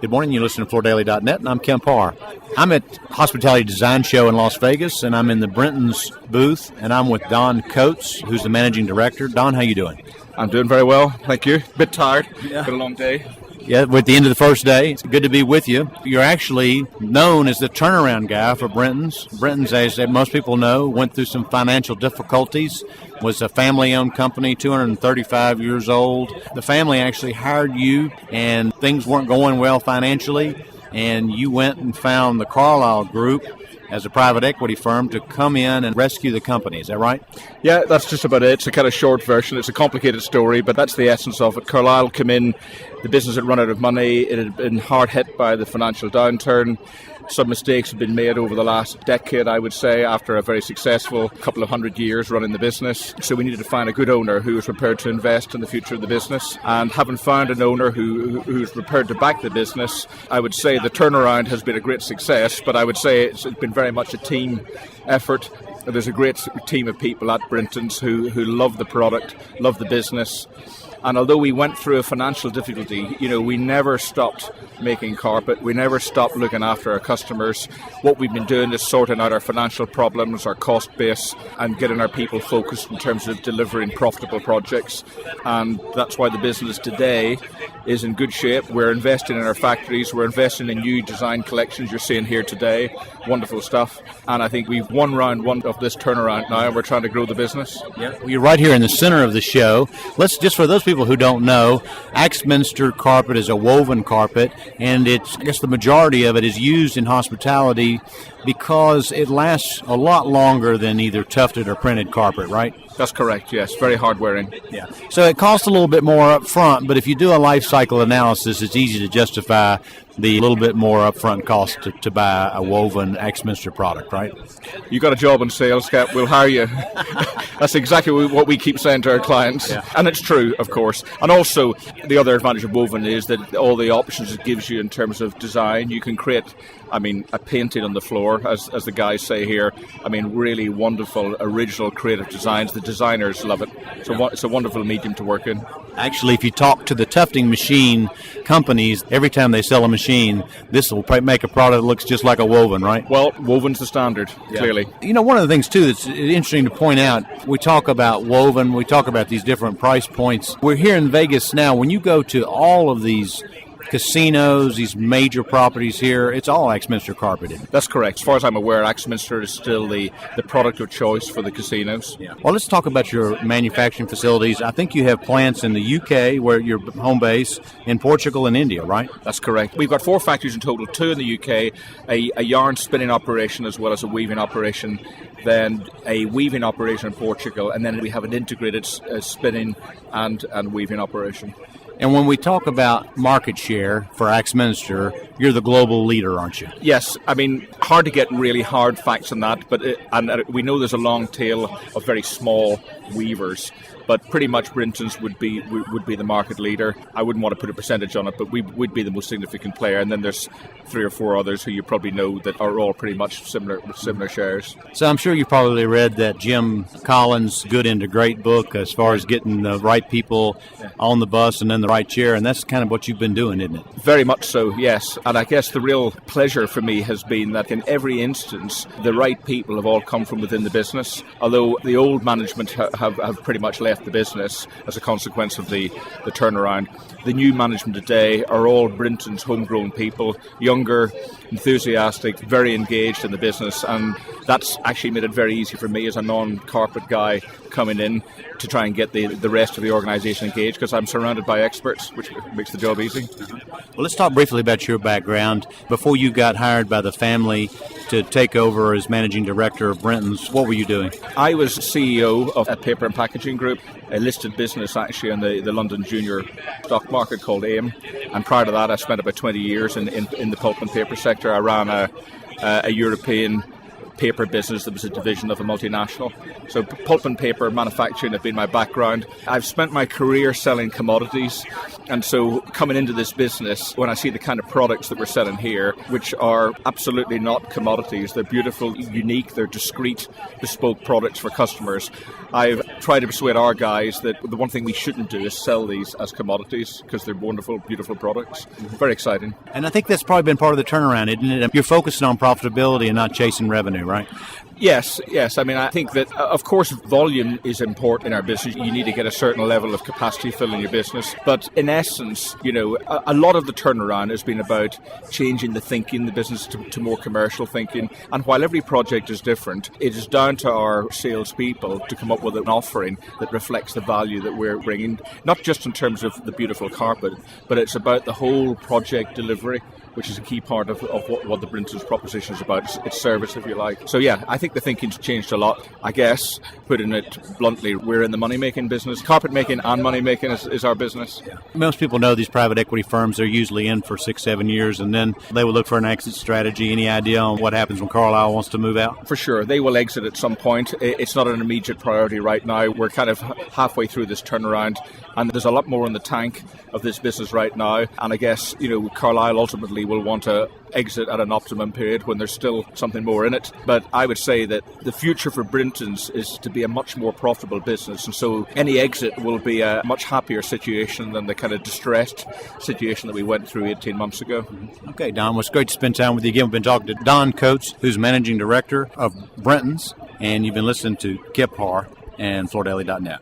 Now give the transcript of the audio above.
Good morning. You listen to FloorDaily.net, and I'm Kemp Harr. I'm at Hospitality Design Show in Las Vegas, and I'm in the Brintons booth, and I'm with Don Coates, who's the managing director. Don, how you doing? I'm doing very well, thank you. A bit tired. Been a long day. Yeah, we're at the end of the first day. It's good to be with you. You're actually known as the turnaround guy for Brintons. Brintons, as most people know, went through some financial difficulties, was a family-owned company, 235 years old. The family actually hired you, and things weren't going well financially, and you went and found the Carlyle Group as a private equity firm to come in and rescue the company. Is that right? Yeah, that's just about it. It's a kind of short version. It's a complicated story, but that's the essence of it. Carlyle came in, the business had run out of money, it had been hard hit by the financial downturn. Some mistakes have been made over the last decade, I would say, after a very successful couple of 100 years running the business. So we needed to find a good owner who was prepared to invest in the future of the business. And having found an owner who's prepared to back the business, I would say the turnaround has been a great success, but I would say it's been very much a team effort. There's a great team of people at Brintons who love the product, love the business. And although we went through a financial difficulty, we never stopped making carpet. We never stopped looking after our customers. What we've been doing is sorting out our financial problems, our cost base, and getting our people focused in terms of delivering profitable projects. And that's why the business today is in good shape. We're investing in our factories. We're investing in new design collections you're seeing here today. Wonderful stuff. And I think we've won round one of this turnaround now, and we're trying to grow the business. Yeah. Well, you're right here in the center of the show. Let's just, for those people who don't know, Axminster carpet is a woven carpet, and I guess the majority of it is used in hospitality because it lasts a lot longer than either tufted or printed carpet, right? That's correct, yes. Very hard wearing. Yeah. So it costs a little bit more up front, but if you do a life cycle analysis, it's easy to justify the little bit more upfront cost to buy a woven Axminster product, right? You got a job in sales, Cap. We'll hire you. That's exactly what we keep saying to our clients. Yeah. And it's true, of course. And also, the other advantage of woven is that all the options it gives you in terms of design, you can create, a painting on the floor, as the guys say here. Really wonderful, original, creative designs. The designers love it. So it's a wonderful medium to work in. Actually, if you talk to the tufting machine companies, every time they sell a machine, this will make a product that looks just like a woven, right? Well, woven's the standard, clearly. One of the things, too, that's interesting to point out, we talk about woven, we talk about these different price points. We're here in Vegas now. When you go to all of these casinos, these major properties here, it's all Axminster carpeted. That's correct. As far as I'm aware, Axminster is still the product of choice for the casinos. Yeah. Well, let's talk about your manufacturing facilities. I think you have plants in the UK, where your home base, in Portugal and India, right? That's correct. We've got 4 factories in total, 2 in the UK, a yarn spinning operation as well as a weaving operation, then a weaving operation in Portugal, and then we have an integrated spinning and weaving operation. And when we talk about market share for Axminster, you're the global leader, aren't you? Yes. Hard to get really hard facts on that, but we know there's a long tail of very small weavers. But pretty much Brintons would be the market leader. I wouldn't want to put a percentage on it, but we'd be the most significant player. And then there's 3 or 4 others who you probably know that are all pretty much similar shares. So I'm sure you probably read that Jim Collins' Good into Great book as far as getting the right people on the bus and in the right chair. And that's kind of what you've been doing, isn't it? Very much so, yes. And I guess the real pleasure for me has been that in every instance, the right people have all come from within the business. Although the old management have pretty much left the business as a consequence of the turnaround. The new management today are all Brintons homegrown people, younger, enthusiastic, very engaged in the business, and that's actually made it very easy for me as a non-carpet guy coming in to try and get the rest of the organisation engaged, because I'm surrounded by experts, which makes the job easy. Well, let's talk briefly about your background. Before you got hired by the family to take over as managing director of Brintons, what were you doing? I was CEO of a paper and packaging group, a listed business actually on the London junior stock market called AIM. And prior to that, I spent about 20 years in the pulp and paper sector. I ran a European paper business that was a division of a multinational. So pulp and paper manufacturing have been my background. I've spent my career selling commodities, and so coming into this business, when I see the kind of products that we're selling here, which are absolutely not commodities, they're beautiful, unique, they're discrete, bespoke products for customers. I've tried to persuade our guys that the one thing we shouldn't do is sell these as commodities because they're wonderful, beautiful products. Very exciting. And I think that's probably been part of the turnaround, isn't it? You're focusing on profitability and not chasing revenue, right? Yes. I mean, I think that, of course, volume is important in our business. You need to get a certain level of capacity filling your business. But in essence, a lot of the turnaround has been about changing the thinking, the business to more commercial thinking. And while every project is different, it is down to our salespeople to come up with an offering that reflects the value that we're bringing, not just in terms of the beautiful carpet, but it's about the whole project delivery, which is a key part of what the Brintons proposition is about. It's service, if you like. So yeah, I think the thinking's changed a lot. I guess, putting it bluntly, we're in the money-making business. Carpet making and money-making is our business. Yeah. Most people know these private equity firms are usually in for 6-7 years, and then they will look for an exit strategy. Any idea on what happens when Carlyle wants to move out? For sure. They will exit at some point. It's not an immediate priority right now. We're kind of halfway through this turnaround, and there's a lot more in the tank of this business right now. And I guess, Carlyle ultimately will want to exit at an optimum period when there's still something more in it. But I would say that the future for Brintons is to be a much more profitable business, and so any exit will be a much happier situation than the kind of distressed situation that we went through 18 months ago. Okay, Don, well, it's great to spend time with you again. We've been talking to Don Coates, who's Managing Director of Brintons, and you've been listening to Kemp Harr and FloorDaily.net.